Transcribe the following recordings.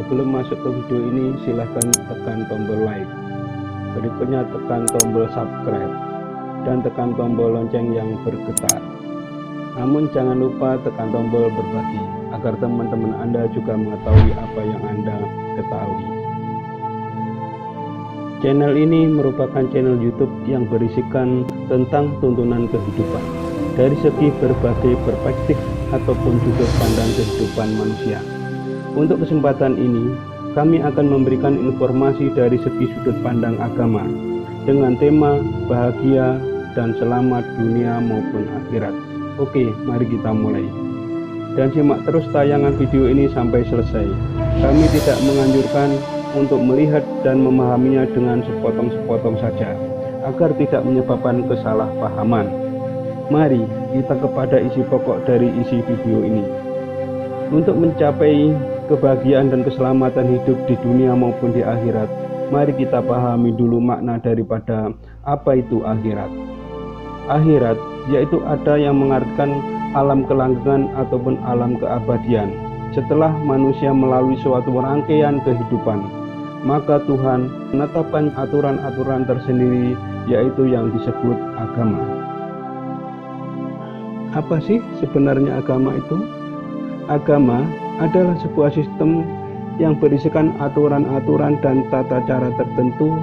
sebelum masuk ke video ini, silahkan tekan tombol like. Berikutnya tekan tombol subscribe dan tekan tombol lonceng yang bergetar. Namun jangan lupa tekan tombol berbagi agar teman-teman Anda juga mengetahui apa yang Anda ketahui. Channel ini merupakan channel YouTube yang berisikan tentang tuntunan kehidupan dari segi berbagai perspektif ataupun sudut pandang kehidupan manusia. Untuk kesempatan ini, kami akan memberikan informasi dari segi sudut pandang agama dengan tema bahagia dan selamat dunia maupun akhirat. Oke, mari kita mulai. Dan simak terus tayangan video ini sampai selesai. Kami tidak menganjurkan untuk melihat dan memahaminya dengan sepotong-sepotong saja, agar tidak menyebabkan kesalahpahaman. Mari kita kepada isi pokok dari isi video ini. Untuk mencapai kebahagiaan dan keselamatan hidup di dunia maupun di akhirat, mari kita pahami dulu makna daripada apa itu akhirat. Akhirat yaitu ada yang mengartikan alam kelanggengan ataupun alam keabadian. Setelah manusia melalui suatu rangkaian kehidupan, maka Tuhan menetapkan aturan-aturan tersendiri, yaitu yang disebut agama. Apa sih sebenarnya agama itu? Agama adalah sebuah sistem yang berisikan aturan-aturan dan tata cara tertentu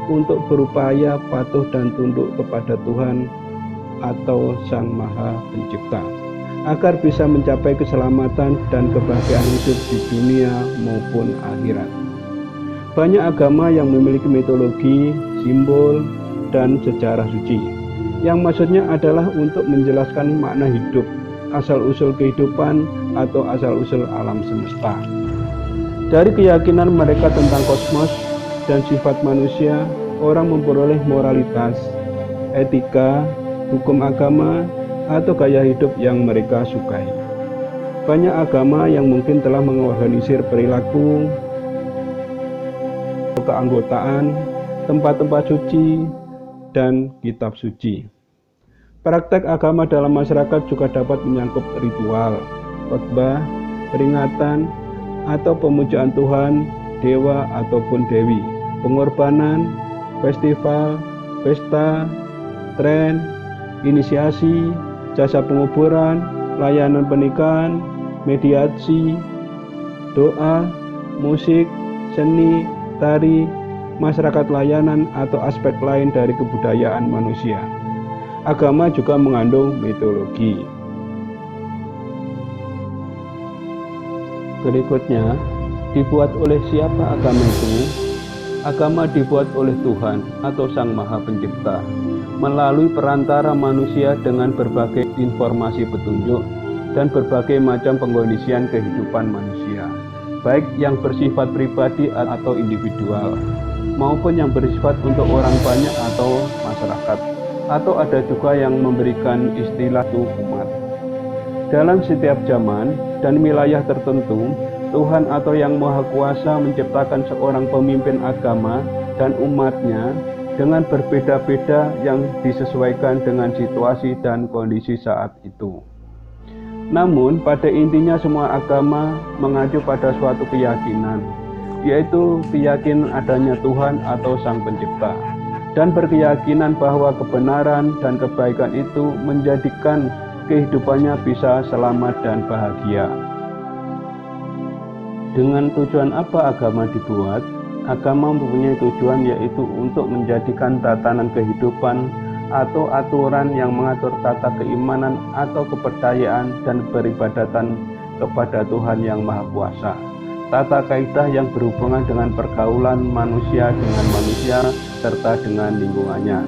untuk berupaya patuh dan tunduk kepada Tuhan atau Sang Maha Pencipta, agar bisa mencapai keselamatan dan kebahagiaan hidup di dunia maupun akhirat. Banyak agama yang memiliki mitologi, simbol, dan sejarah suci, yang maksudnya adalah untuk menjelaskan makna hidup, asal-usul kehidupan, atau asal-usul alam semesta. Dari keyakinan mereka tentang kosmos dan sifat manusia, orang memperoleh moralitas, etika, hukum agama, atau gaya hidup yang mereka sukai. Banyak agama yang mungkin telah mengorganisir perilaku, keanggotaan, tempat-tempat suci, dan kitab suci. Praktek agama dalam masyarakat juga dapat menyangkut ritual, khotbah, peringatan, atau pemujaan Tuhan, dewa ataupun dewi, pengorbanan, festival, pesta, tren, inisiasi, jasa penguburan, layanan pernikahan, mediasi, doa, musik, seni, tari, masyarakat layanan, atau aspek lain dari kebudayaan manusia. Agama juga mengandung mitologi. Berikutnya, dibuat oleh siapa agama itu? Agama dibuat oleh Tuhan atau Sang Maha Pencipta melalui perantara manusia dengan berbagai informasi petunjuk dan berbagai macam pengkondisian kehidupan manusia, baik yang bersifat pribadi atau individual, maupun yang bersifat untuk orang banyak atau masyarakat, atau ada juga yang memberikan istilah itu umat. Dalam setiap zaman dan wilayah tertentu, Tuhan atau Yang Maha Kuasa menciptakan seorang pemimpin agama dan umatnya dengan berbeda-beda yang disesuaikan dengan situasi dan kondisi saat itu. Namun pada intinya semua agama mengacu pada suatu keyakinan, yaitu keyakinan adanya Tuhan atau Sang Pencipta, dan berkeyakinan bahwa kebenaran dan kebaikan itu menjadikan kehidupannya bisa selamat dan bahagia. Dengan tujuan apa agama dibuat? Agama mempunyai tujuan, yaitu untuk menjadikan tatanan kehidupan atau aturan yang mengatur tata keimanan atau kepercayaan dan peribadatan kepada Tuhan Yang Maha Kuasa. Tata kaidah yang berhubungan dengan pergaulan manusia dengan manusia serta dengan lingkungannya,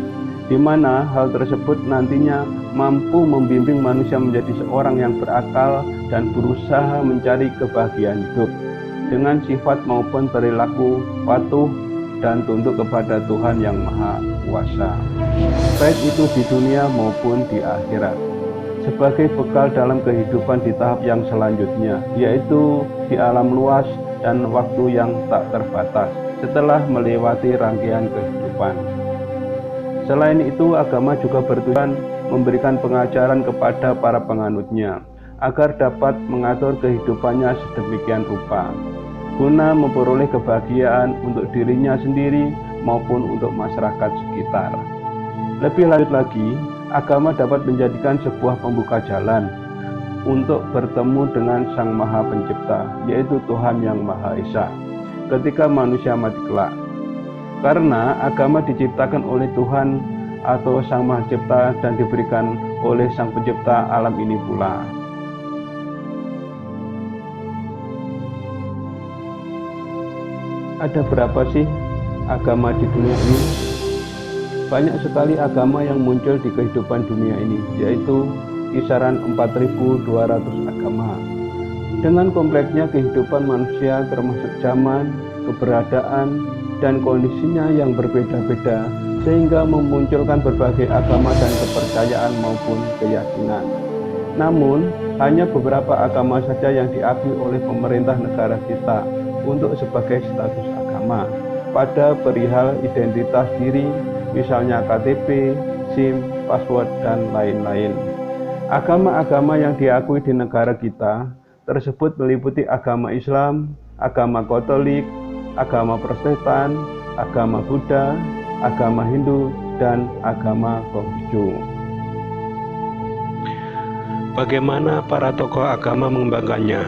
di mana hal tersebut nantinya mampu membimbing manusia menjadi seorang yang berakal dan berusaha mencari kebahagiaan hidup dengan sifat maupun perilaku patuh dan tunduk kepada Tuhan Yang Maha Kuasa, baik itu di dunia maupun di akhirat, sebagai bekal dalam kehidupan di tahap yang selanjutnya, yaitu di alam luas dan waktu yang tak terbatas setelah melewati rangkaian kehidupan. Selain itu, agama juga bertujuan memberikan pengajaran kepada para penganutnya agar dapat mengatur kehidupannya sedemikian rupa. guna memperoleh kebahagiaan untuk dirinya sendiri maupun untuk masyarakat sekitar. Lebih lanjut lagi, agama dapat menjadikan sebuah pembuka jalan untuk bertemu dengan Sang Maha Pencipta, yaitu Tuhan Yang Maha Esa, ketika manusia mati kelak. Karena agama diciptakan oleh Tuhan atau Sang Maha Pencipta dan diberikan oleh Sang Pencipta alam ini pula. Ada berapa sih agama di dunia ini? Banyak sekali agama yang muncul di kehidupan dunia ini, yaitu kisaran 4.200 agama. Dengan kompleksnya kehidupan manusia termasuk zaman, keberadaan, dan kondisinya yang berbeda-beda, sehingga memunculkan berbagai agama dan kepercayaan maupun keyakinan. Namun, hanya beberapa agama saja yang diakui oleh pemerintah negara kita untuk sebagai status agama pada perihal identitas diri, misalnya KTP, SIM, password, dan lain-lain. Agama-agama yang diakui di negara kita tersebut meliputi agama Islam, agama Katolik, agama Protestan, agama Buddha, agama Hindu, dan agama Konghucu. Bagaimana para tokoh agama mengembangkannya?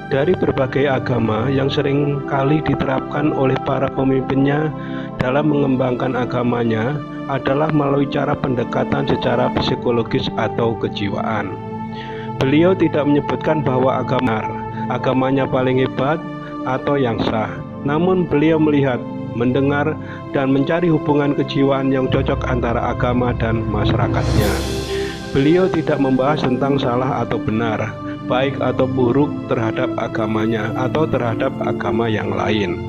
Dari berbagai agama yang sering kali diterapkan oleh para pemimpinnya dalam mengembangkan agamanya adalah melalui cara pendekatan secara psikologis atau kejiwaan. Beliau tidak menyebutkan bahwa agamanya paling hebat atau yang sah, namun beliau melihat, mendengar, dan mencari hubungan kejiwaan yang cocok antara agama dan masyarakatnya. Beliau tidak membahas tentang salah atau benar, baik atau buruk terhadap agamanya atau terhadap agama yang lain.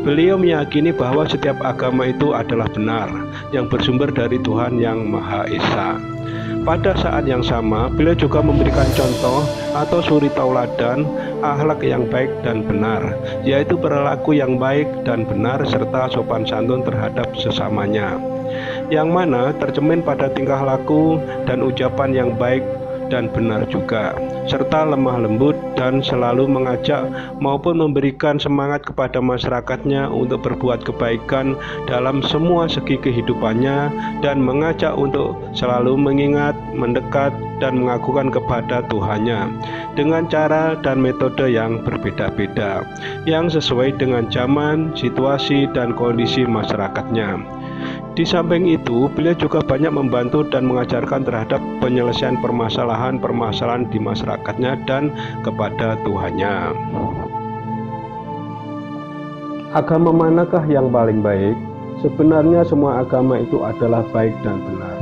Beliau meyakini bahwa setiap agama itu adalah benar, yang bersumber dari Tuhan Yang Maha Esa. Pada saat yang sama, beliau juga memberikan contoh atau suri tauladan akhlak yang baik dan benar, yaitu perilaku yang baik dan benar serta sopan santun terhadap sesamanya, yang mana tercermin pada tingkah laku dan ucapan yang baik dan benar juga, serta lemah lembut dan selalu mengajak maupun memberikan semangat kepada masyarakatnya untuk berbuat kebaikan dalam semua segi kehidupannya dan mengajak untuk selalu mengingat, mendekat, dan mengakukan kepada Tuhannya dengan cara dan metode yang berbeda-beda yang sesuai dengan zaman, situasi, dan kondisi masyarakatnya. Di samping itu, beliau juga banyak membantu dan mengajarkan terhadap penyelesaian permasalahan-permasalahan di masyarakatnya dan kepada Tuhannya. Agama manakah yang paling baik? Sebenarnya semua agama itu adalah baik dan benar.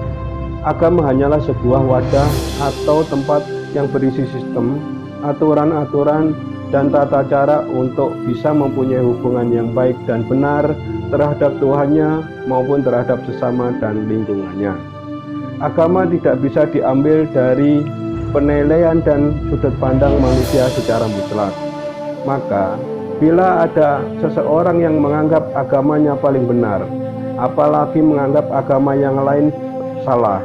Agama hanyalah sebuah wadah atau tempat yang berisi sistem, aturan-aturan, dan tata cara untuk bisa mempunyai hubungan yang baik dan benar terhadap Tuhannya maupun terhadap sesama dan lingkungannya. Agama tidak bisa diambil dari penilaian dan sudut pandang manusia secara mutlak. Maka, bila ada seseorang yang menganggap agamanya paling benar, apalagi menganggap agama yang lain salah,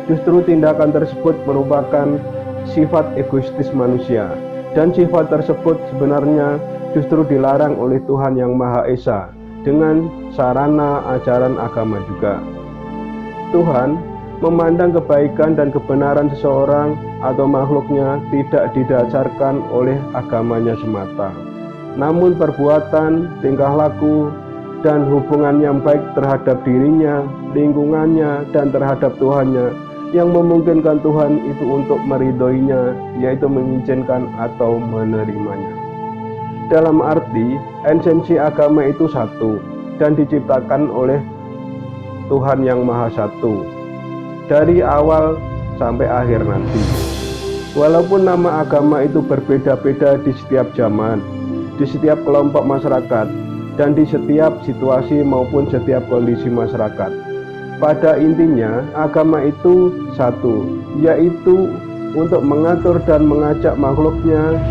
justru tindakan tersebut merupakan sifat egoistis manusia, dan sifat tersebut sebenarnya justru dilarang oleh Tuhan Yang Maha Esa dengan sarana ajaran agama juga. Tuhan memandang kebaikan dan kebenaran seseorang atau makhluknya tidak didasarkan oleh agamanya semata, namun perbuatan, tingkah laku, dan hubungan yang baik terhadap dirinya, lingkungannya, dan terhadap Tuhannya yang memungkinkan Tuhan itu untuk meridhoinya, yaitu mengizinkan atau menerimanya. Dalam arti, esensi agama itu satu dan diciptakan oleh Tuhan Yang Maha Satu dari awal sampai akhir nanti. Walaupun nama agama itu berbeda-beda di setiap zaman, di setiap kelompok masyarakat, dan di setiap situasi maupun setiap kondisi masyarakat, pada intinya agama itu satu, yaitu untuk mengatur dan mengajak makhluknya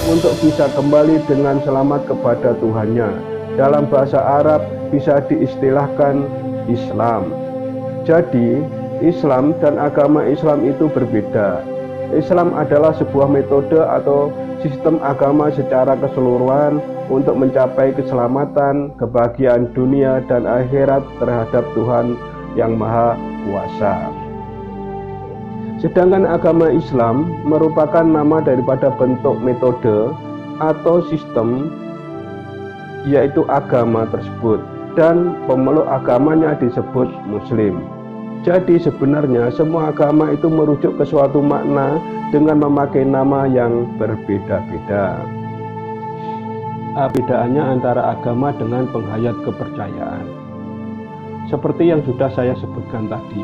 untuk bisa kembali dengan selamat kepada Tuhannya. Dalam bahasa Arab bisa diistilahkan Islam. Jadi, Islam dan agama Islam itu berbeda. Islam adalah sebuah metode atau sistem agama secara keseluruhan untuk mencapai keselamatan, kebahagiaan dunia dan akhirat terhadap Tuhan yang Maha Kuasa. Sedangkan agama Islam merupakan nama daripada bentuk metode atau sistem, yaitu agama tersebut, dan pemeluk agamanya disebut Muslim. Jadi sebenarnya semua agama itu merujuk ke suatu makna dengan memakai nama yang berbeda-beda. Bedaannya antara agama dengan penghayat kepercayaan. Seperti yang sudah saya sebutkan tadi,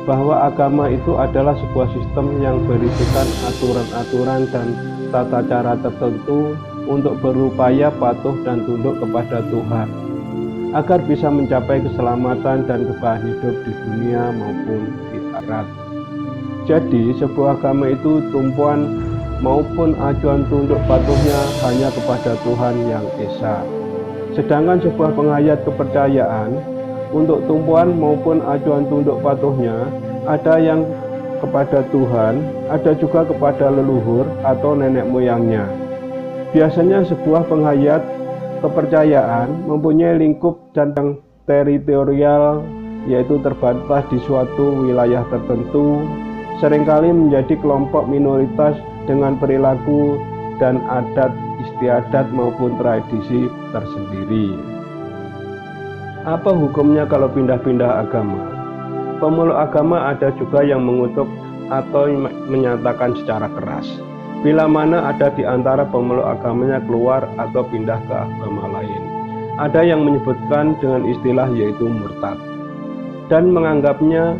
bahwa agama itu adalah sebuah sistem yang berisikan aturan-aturan dan tata cara tertentu untuk berupaya patuh dan tunduk kepada Tuhan, agar bisa mencapai keselamatan dan kebahagiaan hidup di dunia maupun di akhirat. Jadi sebuah agama itu tumpuan maupun acuan tunduk patuhnya hanya kepada Tuhan yang Esa. Sedangkan sebuah penghayat kepercayaan, untuk tumpuan maupun acuan tunduk patuhnya ada yang kepada Tuhan, ada juga kepada leluhur atau nenek moyangnya. Biasanya sebuah penghayat kepercayaan mempunyai lingkup dan teritorial, yaitu terbatas di suatu wilayah tertentu, seringkali menjadi kelompok minoritas dengan perilaku dan adat istiadat maupun tradisi tersendiri. Apa hukumnya kalau pindah-pindah agama? Pemeluk agama ada juga yang mengutuk atau menyatakan secara keras bila mana ada di antara pemeluk agamanya keluar atau pindah ke agama lain. Ada yang menyebutkan dengan istilah yaitu murtad, dan menganggapnya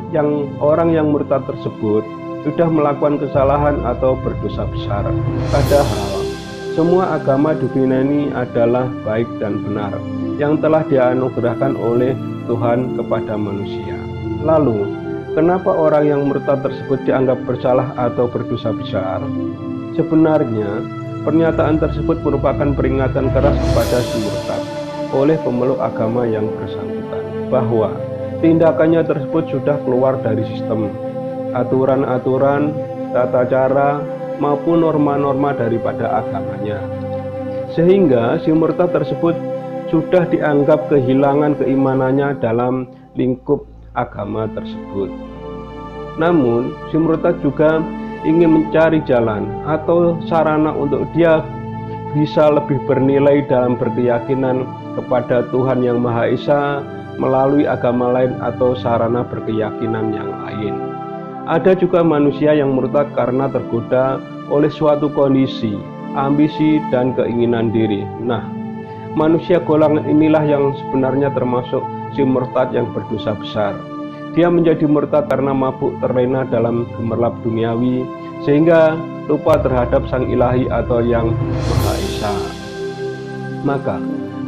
orang yang murtad tersebut sudah melakukan kesalahan atau berdosa besar. Padahal semua agama di dunia ini adalah baik dan benar yang telah dianugerahkan oleh Tuhan kepada manusia. Lalu, kenapa orang yang murtad tersebut dianggap bersalah atau berdosa besar? Sebenarnya, pernyataan tersebut merupakan peringatan keras kepada si murtad oleh pemeluk agama yang bersangkutan, bahwa tindakannya tersebut sudah keluar dari sistem, aturan-aturan, tata cara, maupun norma-norma daripada agamanya. Sehingga si murtad tersebut sudah dianggap kehilangan keimanannya dalam lingkup agama tersebut. Namun, si murtad juga ingin mencari jalan atau sarana untuk dia bisa lebih bernilai dalam berkeyakinan kepada Tuhan yang Maha Esa melalui agama lain atau sarana berkeyakinan yang lain. Ada juga manusia yang murtad karena tergoda oleh suatu kondisi, ambisi, dan keinginan diri. Nah, manusia golongan inilah yang sebenarnya termasuk si murtad yang berdosa besar. Dia menjadi murtad karena mabuk terlena dalam gemerlap duniawi, sehingga lupa terhadap Sang Ilahi atau yang Maha Esa. Maka,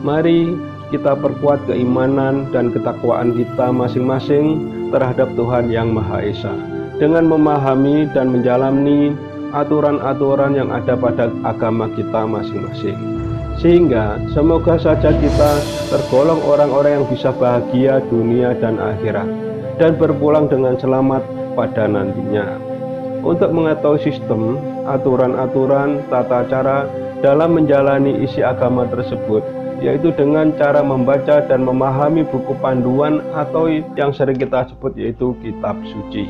mari kita perkuat keimanan dan ketakwaan kita masing-masing terhadap Tuhan yang Maha Esa, dengan memahami dan menjalani aturan-aturan yang ada pada agama kita masing-masing. Sehingga semoga saja kita tergolong orang-orang yang bisa bahagia dunia dan akhirat, dan berpulang dengan selamat pada nantinya. Untuk mengetahui sistem, aturan-aturan, tata cara dalam menjalani isi agama tersebut, yaitu dengan cara membaca dan memahami buku panduan atau yang sering kita sebut yaitu kitab suci.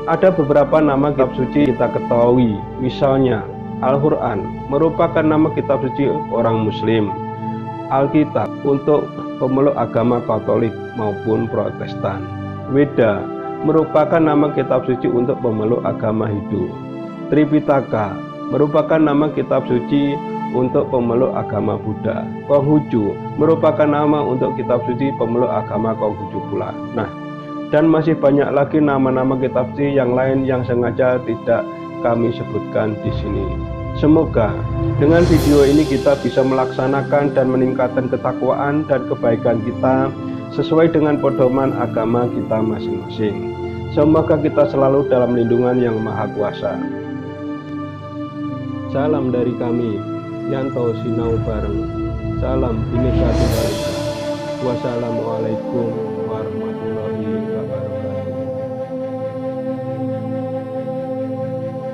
Ada beberapa nama kitab suci kita ketahui, misalnya Al-Quran merupakan nama kitab suci orang Muslim, Alkitab untuk pemeluk agama Katolik maupun Protestan, Weda merupakan nama kitab suci untuk pemeluk agama Hindu, Tripitaka merupakan nama kitab suci untuk pemeluk agama Buddha, Konghucu merupakan nama untuk kitab suci pemeluk agama Konghucu pula. Nah, dan masih banyak lagi nama-nama kitab suci yang lain yang sengaja tidak kami sebutkan di sini. Semoga dengan video ini kita bisa melaksanakan dan meningkatkan ketakwaan dan kebaikan kita sesuai dengan pedoman agama kita masing-masing. Semoga kita selalu dalam lindungan yang Maha Kuasa. Salam dari kami, Yanto Sinau Bareng. Salam Bhinneka Tunggal Ika. Wassalamualaikum warahmatullahi wabarakatuh.